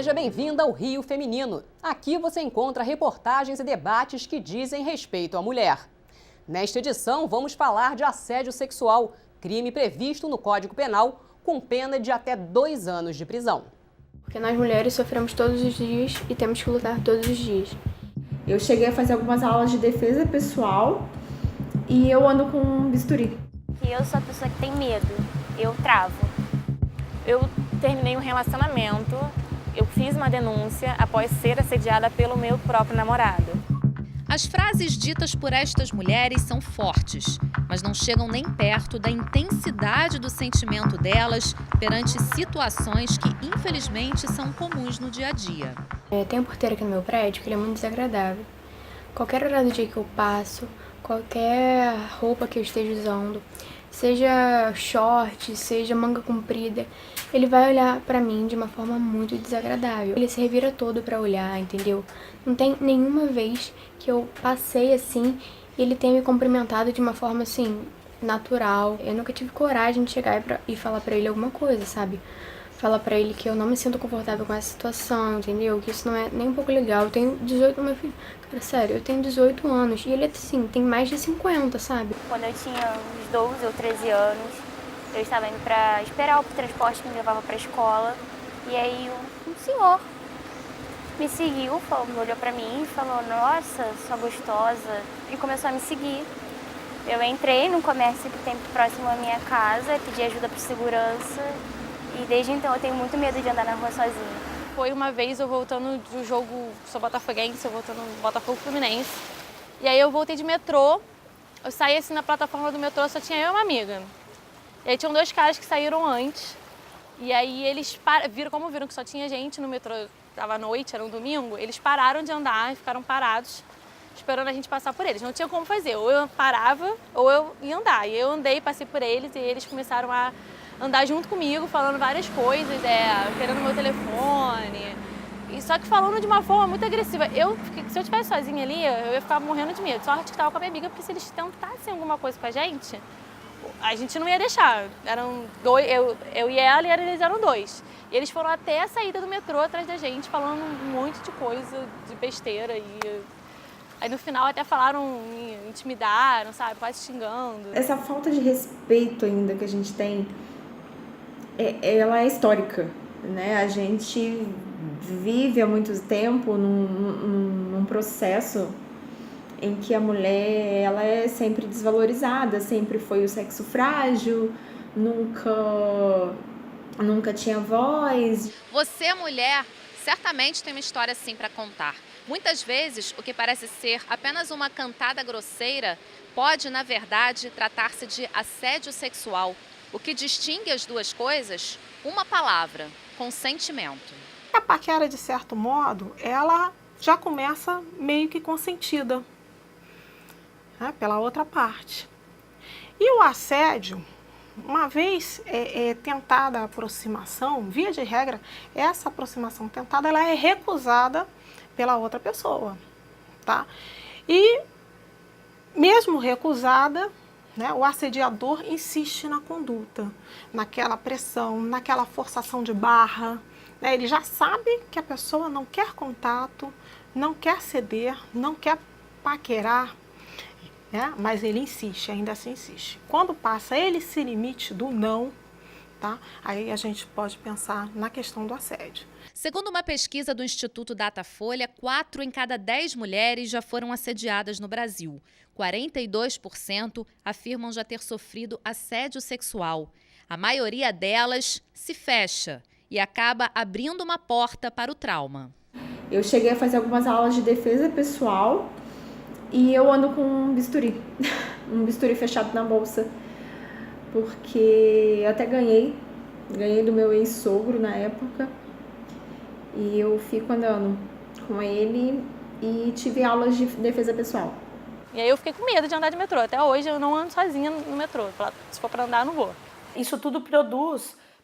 Seja bem-vinda ao Rio Feminino. Aqui você encontra reportagens e debates que dizem respeito à mulher. Nesta edição, vamos falar de assédio sexual, crime previsto no Código Penal, com pena de até 2 anos de prisão. Porque nós mulheres sofremos todos os dias e temos que lutar todos os dias. Eu cheguei a fazer algumas aulas de defesa pessoal e eu ando com um bisturi. Eu sou a pessoa que tem medo, eu travo. Eu terminei um relacionamento, eu fiz uma denúncia após ser assediada pelo meu próprio namorado. As frases ditas por estas mulheres são fortes, mas não chegam nem perto da intensidade do sentimento delas perante situações que, infelizmente, são comuns no dia a dia. Tem um porteiro aqui no meu prédio que ele é muito desagradável. Qualquer hora do dia que eu passo, qualquer roupa que eu esteja usando, seja short, seja manga comprida, ele vai olhar pra mim de uma forma muito desagradável. Ele se revira todo pra olhar, entendeu? Não tem nenhuma vez que eu passei assim e ele tenha me cumprimentado de uma forma assim, natural. Eu nunca tive coragem de chegar e falar pra ele alguma coisa, sabe? Falar pra ele que eu não me sinto confortável com essa situação, entendeu? Que isso não é nem um pouco legal. Eu tenho 18, meu filho, cara, sério, eu tenho 18 anos e ele, assim, tem mais de 50, sabe? Quando eu tinha uns 12 ou 13 anos, eu estava indo pra esperar o transporte que me levava pra escola. E aí um senhor me seguiu, olhou pra mim e falou, nossa, sua gostosa, e começou a me seguir. Eu entrei num comércio que tem próximo à minha casa, pedi ajuda pro segurança. E desde então eu tenho muito medo de andar na rua sozinha. Foi uma vez eu voltando do jogo, sou botafoguense, eu voltando do Botafogo Fluminense. E aí eu voltei de metrô, eu saí assim na plataforma do metrô, só tinha eu e uma amiga. E aí tinham 2 caras que saíram antes. E aí eles viram que só tinha gente no metrô, tava à noite, era um domingo, eles pararam de andar e ficaram parados, esperando a gente passar por eles. Não tinha como fazer, ou eu parava ou eu ia andar. E eu andei, passei por eles e eles começaram a andar junto comigo, falando várias coisas, querendo meu telefone. E só que falando de uma forma muito agressiva. Se eu estivesse sozinha ali, eu ia ficar morrendo de medo. Sorte que estava com a minha amiga, porque se eles tentassem alguma coisa com a gente não ia deixar. Eram 2, eu e ela, e eles eram 2. E eles foram até a saída do metrô atrás da gente, falando um monte de coisa, de besteira. E aí no final até falaram, me intimidaram, sabe, quase xingando. Essa falta de respeito ainda que a gente tem, ela é histórica, né? A gente vive há muito tempo num processo em que a mulher ela é sempre desvalorizada, sempre foi o sexo frágil, nunca tinha voz. Você, mulher, certamente tem uma história assim para contar. Muitas vezes, o que parece ser apenas uma cantada grosseira pode, na verdade, tratar-se de assédio sexual. O que distingue as duas coisas? Uma palavra: consentimento. A paquera, de certo modo, ela já começa meio que consentida, né, pela outra parte. E o assédio, uma vez tentada a aproximação, via de regra, essa aproximação tentada ela é recusada pela outra pessoa, tá? E mesmo recusada, né, o assediador insiste na conduta, naquela pressão, naquela forçação de barra. Né, ele já sabe que a pessoa não quer contato, não quer ceder, não quer paquerar, né, mas ele insiste, ainda assim insiste. Quando passa esse limite do não, tá, aí a gente pode pensar na questão do assédio. Segundo uma pesquisa do Instituto Datafolha, 4 em cada 10 mulheres já foram assediadas no Brasil. 42% afirmam já ter sofrido assédio sexual. A maioria delas se fecha e acaba abrindo uma porta para o trauma. Eu cheguei a fazer algumas aulas de defesa pessoal e eu ando com um bisturi, um bisturi fechado na bolsa, porque eu até ganhei do meu ex-sogro na época. E eu fico andando com ele e tive aulas de defesa pessoal. E aí eu fiquei com medo de andar de metrô. Até hoje eu não ando sozinha no metrô. Se for para andar, eu não vou. Isso tudo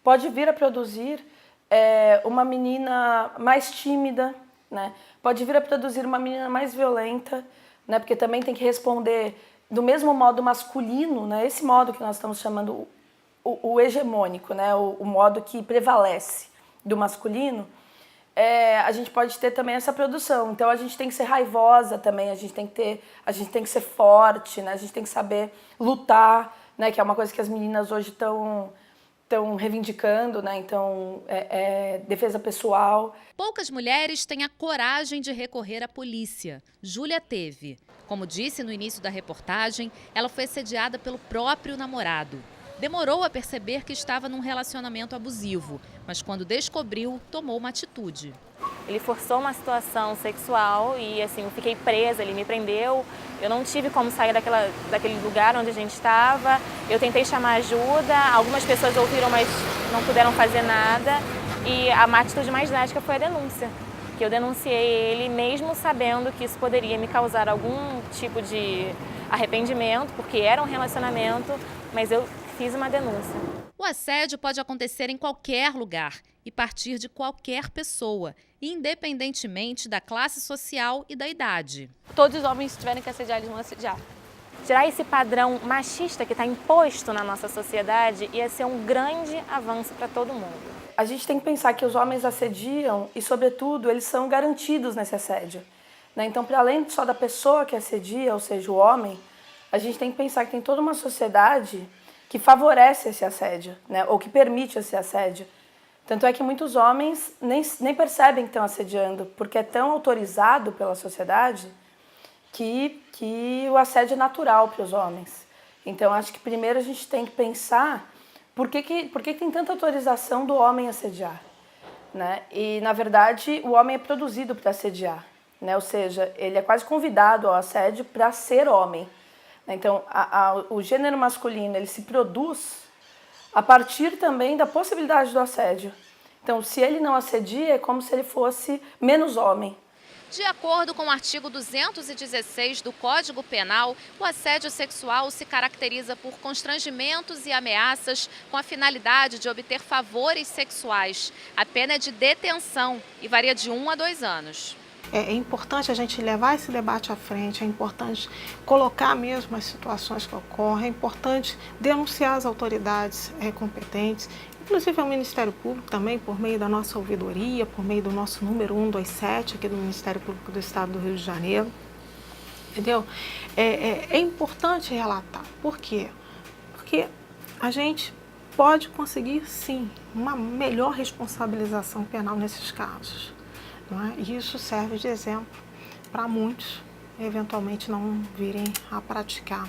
pode vir a produzir uma menina mais tímida, né? Pode vir a produzir uma menina mais violenta, né? Porque também tem que responder do mesmo modo masculino, né? Esse modo que nós estamos chamando o hegemônico, né? O modo que prevalece do masculino. a gente pode ter também essa produção. Então a gente tem que ser raivosa também, a gente tem que ser forte, né? A gente tem que saber lutar, né? Que é uma coisa que as meninas hoje estão reivindicando, né? Então, defesa pessoal. Poucas mulheres têm a coragem de recorrer à polícia. Júlia teve. Como disse no início da reportagem, ela foi assediada pelo próprio namorado. Demorou a perceber que estava num relacionamento abusivo, mas quando descobriu, tomou uma atitude. Ele forçou uma situação sexual e assim, eu fiquei presa, ele me prendeu. Eu não tive como sair daquele lugar onde a gente estava. Eu tentei chamar ajuda, algumas pessoas ouviram, mas não puderam fazer nada. E a atitude mais drástica foi a denúncia, que eu denunciei ele mesmo sabendo que isso poderia me causar algum tipo de arrependimento, porque era um relacionamento, mas eu fiz uma denúncia. O assédio pode acontecer em qualquer lugar e partir de qualquer pessoa, independentemente da classe social e da idade. Todos os homens que tiverem que assediar, eles vão assediar. Tirar esse padrão machista que está imposto na nossa sociedade ia ser um grande avanço para todo mundo. A gente tem que pensar que os homens assediam e, sobretudo, eles são garantidos nesse assédio, né? Então, para além só da pessoa que assedia, ou seja, o homem, a gente tem que pensar que tem toda uma sociedade que favorece esse assédio, né? Ou que permite esse assédio. Tanto é que muitos homens nem percebem que estão assediando, porque é tão autorizado pela sociedade que o assédio é natural para os homens. Então, acho que primeiro a gente tem que pensar por que tem tanta autorização do homem assediar, né? E, na verdade, o homem é produzido para assediar, né? Ou seja, ele é quase convidado ao assédio para ser homem. Então, o gênero masculino ele se produz a partir também da possibilidade do assédio. Então, se ele não assedia, é como se ele fosse menos homem. De acordo com o artigo 216 do Código Penal, o assédio sexual se caracteriza por constrangimentos e ameaças com a finalidade de obter favores sexuais. A pena é de detenção e varia de 1 a 2 anos. É importante a gente levar esse debate à frente, é importante colocar mesmo as situações que ocorrem, é importante denunciar as autoridades competentes, inclusive ao Ministério Público também, por meio da nossa ouvidoria, por meio do nosso número 127 aqui do Ministério Público do Estado do Rio de Janeiro, entendeu? É importante relatar. Por quê? Porque a gente pode conseguir, sim, uma melhor responsabilização penal nesses casos. Não é? E isso serve de exemplo para muitos, eventualmente, não virem a praticar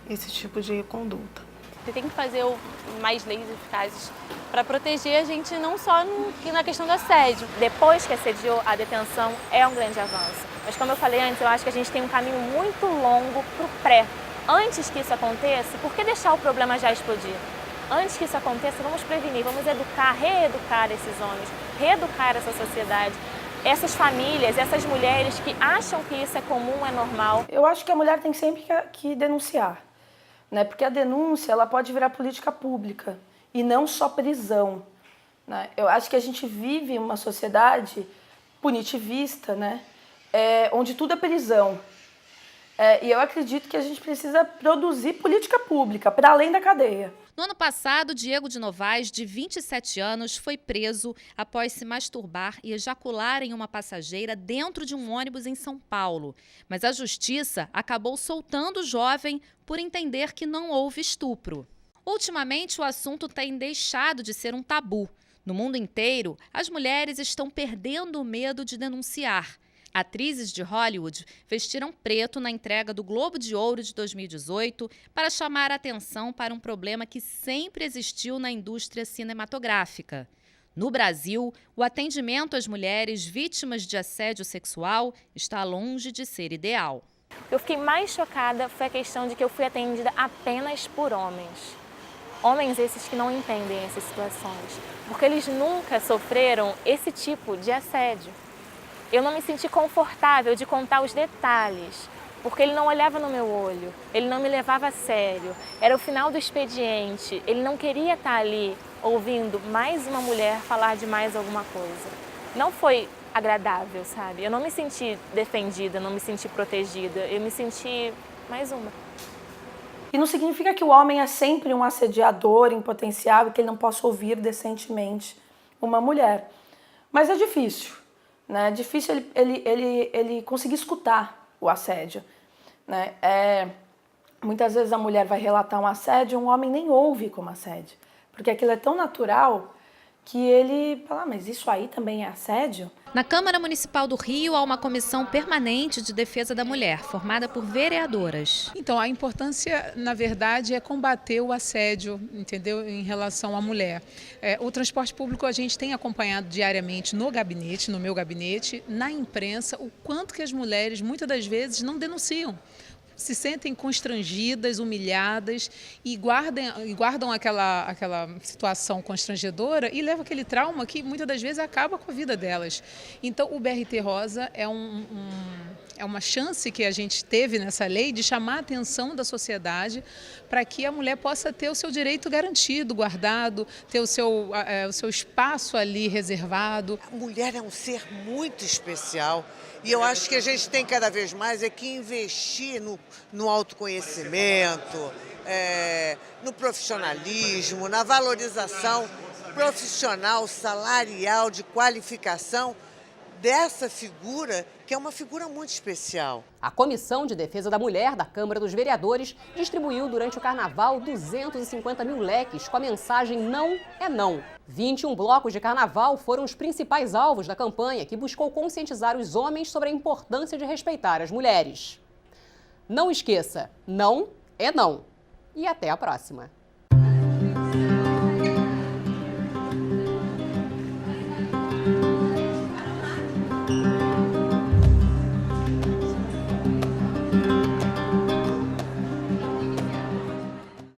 esse tipo de conduta. Você tem que fazer mais leis eficazes para proteger a gente não só na questão do assédio. Depois que assediou, a detenção é um grande avanço. Mas como eu falei antes, eu acho que a gente tem um caminho muito longo para o pré. Antes que isso aconteça, por que deixar o problema já explodir? Antes que isso aconteça, vamos prevenir, vamos educar, reeducar esses homens, reeducar essa sociedade, essas famílias, essas mulheres que acham que isso é comum, é normal. Eu acho que a mulher tem sempre que denunciar, né? Porque a denúncia ela pode virar política pública e não só prisão, né? Eu acho que a gente vive uma sociedade punitivista, né? Onde tudo é prisão. E eu acredito que a gente precisa produzir política pública para além da cadeia. No ano passado, Diego de Novaes, de 27 anos, foi preso após se masturbar e ejacular em uma passageira dentro de um ônibus em São Paulo. Mas a justiça acabou soltando o jovem por entender que não houve estupro. Ultimamente, o assunto tem deixado de ser um tabu. No mundo inteiro, as mulheres estão perdendo o medo de denunciar. Atrizes de Hollywood vestiram preto na entrega do Globo de Ouro de 2018 para chamar a atenção para um problema que sempre existiu na indústria cinematográfica. No Brasil, o atendimento às mulheres vítimas de assédio sexual está longe de ser ideal. Eu fiquei mais chocada foi a questão de que eu fui atendida apenas por homens. Homens esses que não entendem essas situações, porque eles nunca sofreram esse tipo de assédio. Eu não me senti confortável de contar os detalhes, porque ele não olhava no meu olho, ele não me levava a sério. Era o final do expediente, ele não queria estar ali ouvindo mais uma mulher falar de mais alguma coisa. Não foi agradável, sabe? Eu não me senti defendida, não me senti protegida, eu me senti mais uma. E não significa que o homem é sempre um assediador em potencial e que ele não possa ouvir decentemente uma mulher. Mas é difícil, né? É difícil ele conseguir escutar o assédio, né? Muitas vezes a mulher vai relatar um assédio e um homem nem ouve como assédio, porque aquilo é tão natural que ele fala, mas isso aí também é assédio? Na Câmara Municipal do Rio, há uma comissão permanente de defesa da mulher, formada por vereadoras. Então, a importância, na verdade, é combater o assédio, entendeu, em relação à mulher. O transporte público a gente tem acompanhado diariamente no gabinete, no meu gabinete, na imprensa, o quanto que as mulheres, muitas das vezes, não denunciam. Se sentem constrangidas, humilhadas e guardam aquela situação constrangedora e levam aquele trauma que muitas das vezes acaba com a vida delas. Então o BRT Rosa é uma chance que a gente teve nessa lei de chamar a atenção da sociedade para que a mulher possa ter o seu direito garantido, guardado, ter o seu espaço ali reservado. A mulher é um ser muito especial. E eu acho que a gente tem cada vez mais que investir no autoconhecimento, no profissionalismo, na valorização profissional, salarial, de qualificação dessa figura, que é uma figura muito especial. A Comissão de Defesa da Mulher da Câmara dos Vereadores distribuiu durante o Carnaval 250 mil leques com a mensagem "Não é não". 21 blocos de carnaval foram os principais alvos da campanha, que buscou conscientizar os homens sobre a importância de respeitar as mulheres. Não esqueça, não é não. E até a próxima.